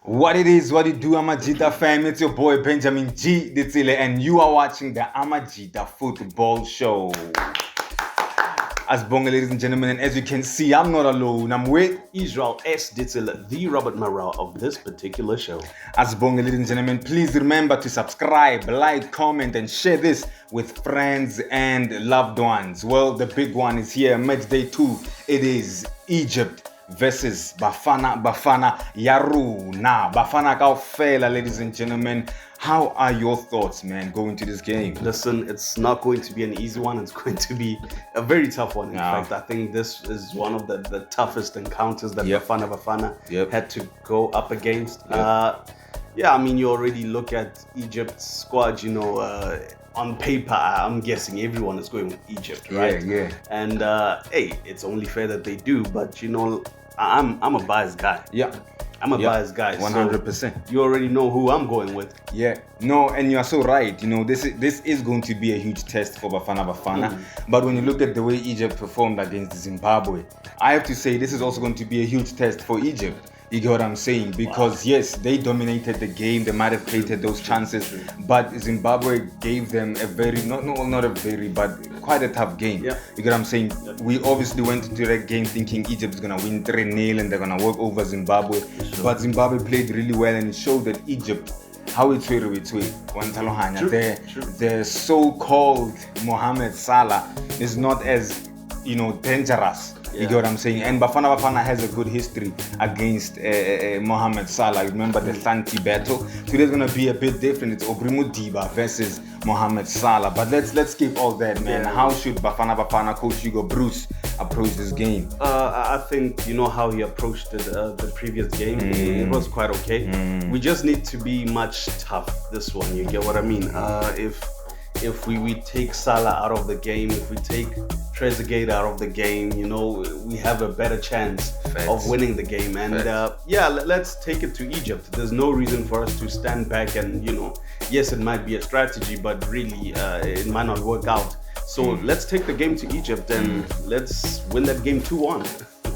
What it is, what it do, Amajita fam. It's your boy Benjamin G. Ditsile, and you are watching the Amajita Football Show. As bonga, ladies and gentlemen, and as you can see, I'm not alone. I'm with Israel S. Ditzel, the Robert Morale of this particular show. As bonga, ladies and gentlemen, please remember to subscribe, like, comment, and share this with friends and loved ones. Well, the big one is here, match day 2. It is Egypt versus Bafana Yaruna. Bafana Kaufela, ladies and gentlemen. How are your thoughts, man, going to this game? Listen, it's not going to be an easy one. It's going to be a very tough one. In fact, I think this is one of the toughest encounters that Bafana had to go up against. Yeah, I mean, you already look at Egypt's squad, on paper, I'm guessing everyone is going with Egypt, right? Yeah. And hey, it's only fair that they do, but I'm a biased guy. Yeah. I'm a biased guy. 100%. So you already know who I'm going with. Yeah. No, and you are so right. This is going to be a huge test for Bafana. But when you look at the way Egypt performed against Zimbabwe, I have to say this is also going to be a huge test for Egypt. You get what I'm saying? Because yes, they dominated the game. They might have created those chances, but Zimbabwe gave them a very not a very, but quite a tough game. Yeah. You get what I'm saying? We obviously went into that game thinking Egypt is gonna win 3-0 and they're gonna work over Zimbabwe. But Zimbabwe played really well, and it showed that Egypt, how it's the so-called Mohamed Salah is not as dangerous. You get what I'm saying? And Bafana has a good history against Mohamed Salah. Remember the Santi battle? Today's going to be a bit different. It's Modiba versus Mohamed Salah. But let's skip all that, man. How should Bafana coach Hugo Bruce approach this game? I think how he approached it, the previous game. It was quite okay. We just need to be much tough this one. You get what I mean? If we take Salah out of the game, if we take Trezeguet out of the game, we have a better chance of winning the game. And let's take it to Egypt. There's no reason for us to stand back and, yes, it might be a strategy, but really it might not work out. So let's take the game to Egypt and let's win that game 2-1.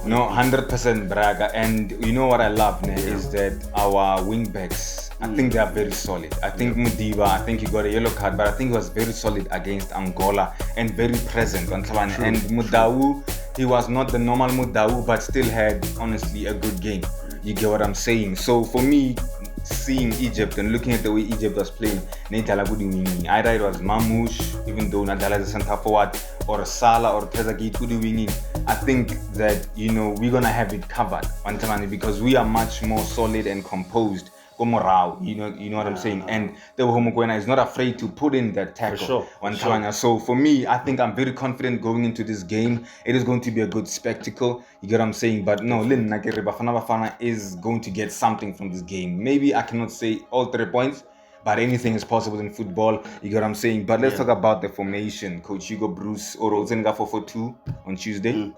No, 100% Braga. And you know what I love, man, is that our wingbacks, I think they are very solid. I think Modiba, I think he got a yellow card, but I think he was very solid against Angola and very present. And Mudau, he was not the normal Mudau, but still had, honestly, a good game. You get what I'm saying? So for me, seeing Egypt and looking at the way Egypt was playing, either it was Mamouche, even though Nadala is a center forward, or Salah or Trezeguet winning. I think that we're gonna have it covered because we are much more solid and composed. You know what I'm saying? And the Homokwena is not afraid to put in that tackle. For sure. So for me, I think I'm very confident going into this game. It is going to be a good spectacle. You get what I'm saying? But no, Bafana is going to get something from this game. Maybe I cannot say all 3 points, but anything is possible in football. You get what I'm saying? But let's talk about the formation. Coach Hugo Bruce or Ozenga 4-4-2 on Tuesday.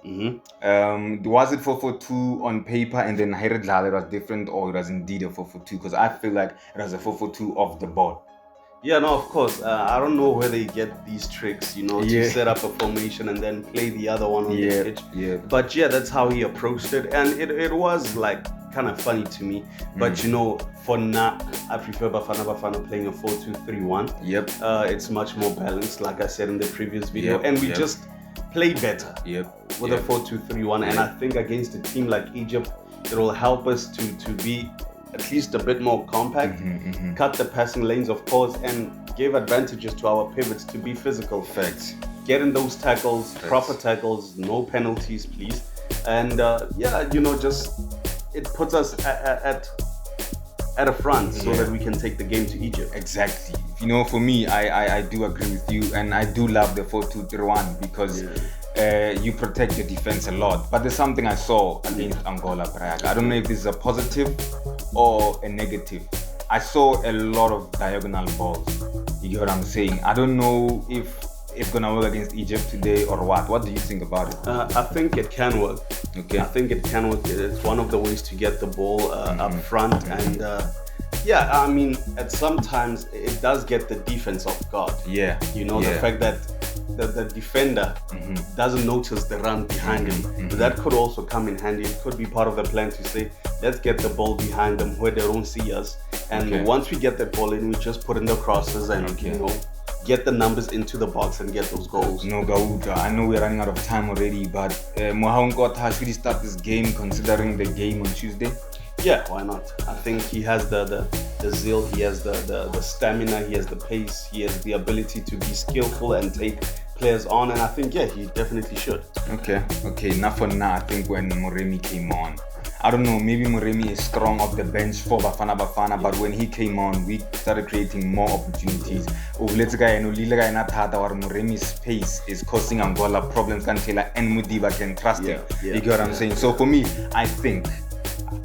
Was it 4-4-2 on paper and then it was different, or it was indeed a 4-4-2? Because I feel like it was a 4-4-2 off the ball. Yeah, no, of course. I don't know where they get these tricks, to set up a formation and then play the other one on the pitch. Yeah. But that's how he approached it. And it was kind of funny to me. But for now, I prefer Bafana playing a 4-2-3-1. Yep. It's much more balanced, like I said in the previous video. And we just play better with a 4-2-3-1. And I think against a team like Egypt, it will help us to be at least a bit more compact, cut the passing lanes, of course, and give advantages to our pivots to be physical. Facts. Get in those tackles, proper tackles, no penalties, please. And just it puts us at a front so that we can take the game to Egypt. Exactly. For me, I do agree with you, and I do love the 4-2-3-1 because you protect your defense a lot. But there's something I saw against Angola, Braga. I don't know if this is a positive or a negative. I saw a lot of diagonal balls. You get what I'm saying? I don't know if it's gonna work against Egypt today or what. What do you think about it? I think it can work. Okay. I think it can work. It's one of the ways to get the ball up front, and I mean, at sometimes it does get the defense off guard. The fact that the defender doesn't notice the run behind him. That could also come in handy. It could be part of the plan to say, let's get the ball behind them where they don't see us. And Okay. once we get the ball in, we just put in the crosses and Okay. get the numbers into the box and get those goals. No, Gauta, I know we're running out of time already, but Mohankota, should he start this game considering the game on Tuesday? Yeah, why not? I think he has the zeal, he has the stamina, he has the pace, he has the ability to be skillful and take players on, and I think, yeah, he definitely should. Okay. Now for now, I think when Moremi came on, I don't know, maybe Moremi is strong off the bench for Bafana, but when he came on, we started creating more opportunities. Moremi's pace is causing Angola problems until and Modiba can trust him. You get what I'm saying? So for me, I think,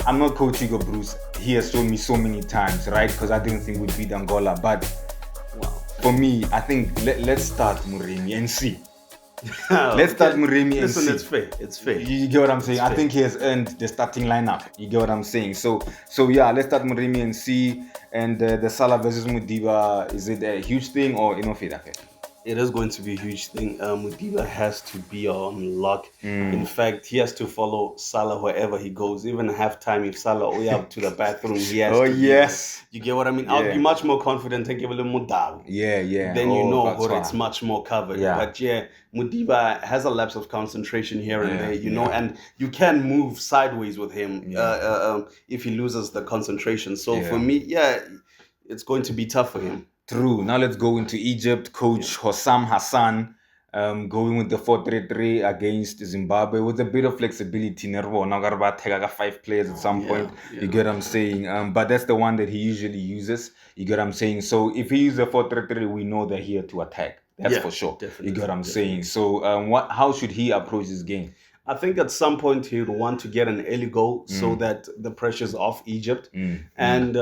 I'm not Coach Hugo Bruce. He has shown me so many times, right? Because I didn't think we'd beat Angola. But for me, I think let's start Moremi and see. Let's start Moremi and see. Listen, it's fair. You get what I'm saying? I think he has earned the starting lineup. You get what I'm saying? So yeah, let's start Moremi and see. And the Salah versus Modiba, is it a huge thing or enough? It is going to be a huge thing. Modiba has to be on lock. In fact, he has to follow Salah wherever he goes. Even halftime, if Salah way up to the bathroom, he has to. Yes. You get what I mean? Yeah. I'll be much more confident and give a little Modiba. Yeah. Then it's much more covered. Yeah. But yeah, Modiba has a lapse of concentration here and there, and you can move sideways with him if he loses the concentration. So for me, it's going to be tough for him. True. Now let's go into Egypt. Coach Hossam Hassan going with the 4-3-3 against Zimbabwe with a bit of flexibility. Take 5 players at some point. You get what I'm saying? But that's the one that he usually uses. You get what I'm saying? So if he uses a 4-3-3, we know they're here to attack. That's for sure. Definitely, you get what I'm saying? So how should he approach this game? I think at some point he would want to get an early goal so that the pressure's off Egypt. And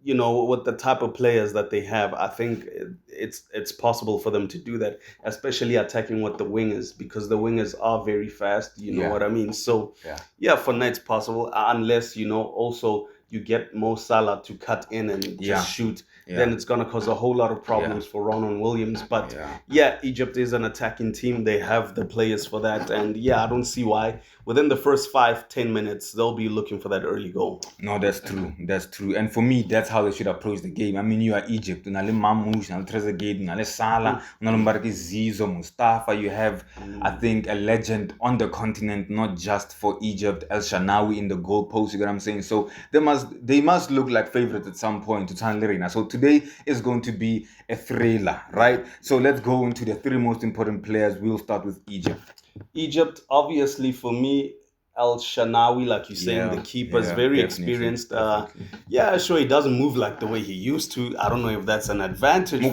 with the type of players that they have, I think it's possible for them to do that, especially attacking with the wingers, because the wingers are very fast. You know what I mean? So for now it's possible, unless also you get Mo Salah to cut in and just shoot. Then it's gonna cause a whole lot of problems for Ronald Williams. But Egypt is an attacking team. They have the players for that, and I don't see why within the first 5-10 minutes they'll be looking for that early goal. No, that's true. And for me, that's how they should approach the game. I mean, you are Egypt. Unale Mamouche, unale Trezeguet, unale Salah, unale Mbaraki Zizo, Mustafa. You have, I think, a legend on the continent, not just for Egypt. El Shanawi in the goal post. You get what I'm saying? So they must look like favorites at some point to Tanlerina. So today is going to be a thriller, right? So let's go into the 3 most important players. We'll start with Egypt. Egypt, obviously, for me, El Shanawi, like you're saying, the keeper is very experienced. Sure, he doesn't move like the way he used to. I don't know if that's an advantage. You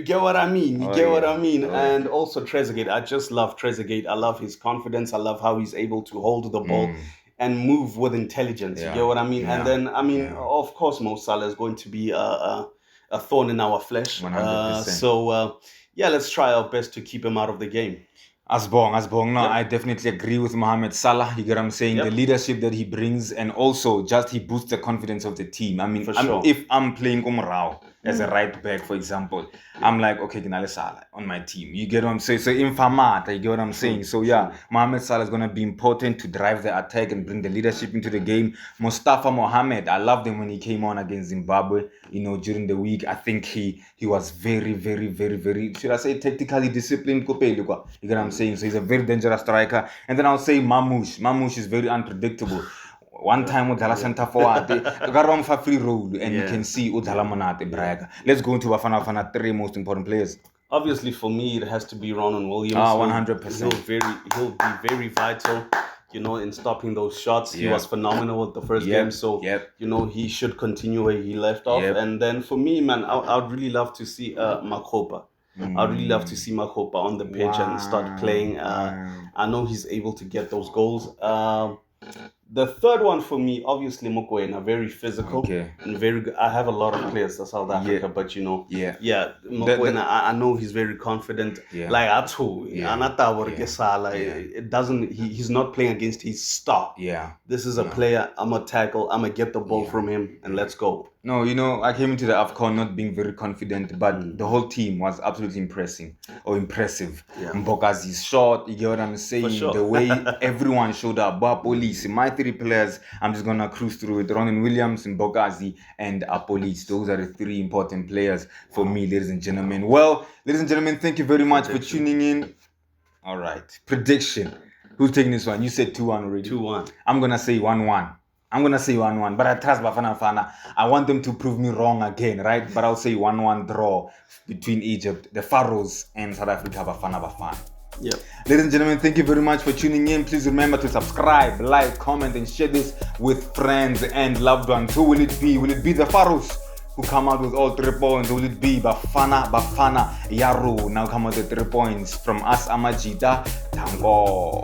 get what I mean? And also Trezeguet. I just love Trezeguet. I love his confidence. I love how he's able to hold the ball and move with intelligence. You get what I mean? And then, of course, Mo Salah is going to be a thorn in our flesh. 100%. Let's try our best to keep him out of the game. Asbong. No, I definitely agree with Mohamed Salah. You get what I'm saying? The leadership that he brings, and also just he boosts the confidence of the team. I mean, if I'm playing Umrao as a right back, for example, I'm like, okay, Ginale Salah on my team. You get what I'm saying? So in Famata, you get what I'm saying? So Mohamed Salah is going to be important to drive the attack and bring the leadership into the game. Mustafa Mohamed, I loved him when he came on against Zimbabwe, during the week. I think he was very, very, very, very, should I say, tactically disciplined. You get what I'm saying? So he's a very dangerous striker. And then I'll say Mamouche. Mamouche is very unpredictable. One time Udala center forward, got for free role, and you can see Udala Monate Braga. Let's go into Bafana 3 most important players. Obviously, for me, it has to be Ronald Williams. 100%. He'll be very vital, in stopping those shots. He was phenomenal with the first game, so he should continue where he left off. And then for me, man, I'd really love to see Makopa. I'd really love to see Makopa on the pitch and start playing. I know he's able to get those goals. The third one for me, obviously, Mokoena, very physical and very good. I have a lot of players to South Africa, but Mokoena, I know he's very confident. Like Atu, it doesn't. He's not playing against his star. This is a player. I'm gonna tackle. I'm gonna get the ball from him, and let's go. No, I came into the AFCON not being very confident, but the whole team was absolutely impressive. Yeah. Mbokazi's shot, you get what I'm saying? sure. The way everyone showed up, Police, my three players, I'm just gonna cruise through it. Ronan Williams, Mbokazi, and Police. Those are the three important players for me, ladies and gentlemen. Well, ladies and gentlemen, thank you very much for tuning in. All right. Prediction. Who's taking this one? You said 2-1 already. 2-1. I'm gonna say 1-1. But I trust Bafana Fana. I want them to prove me wrong again, right? But I'll say 1-1 draw between Egypt, the Pharaohs, and South Africa, Bafana. Yep. Ladies and gentlemen, thank you very much for tuning in. Please remember to subscribe, like, comment, and share this with friends and loved ones. Who will it be? Will it be the Pharaohs who come out with all 3 points? Will it be Bafana, Yaru now come out with 3 points from us, Amajita, Tango?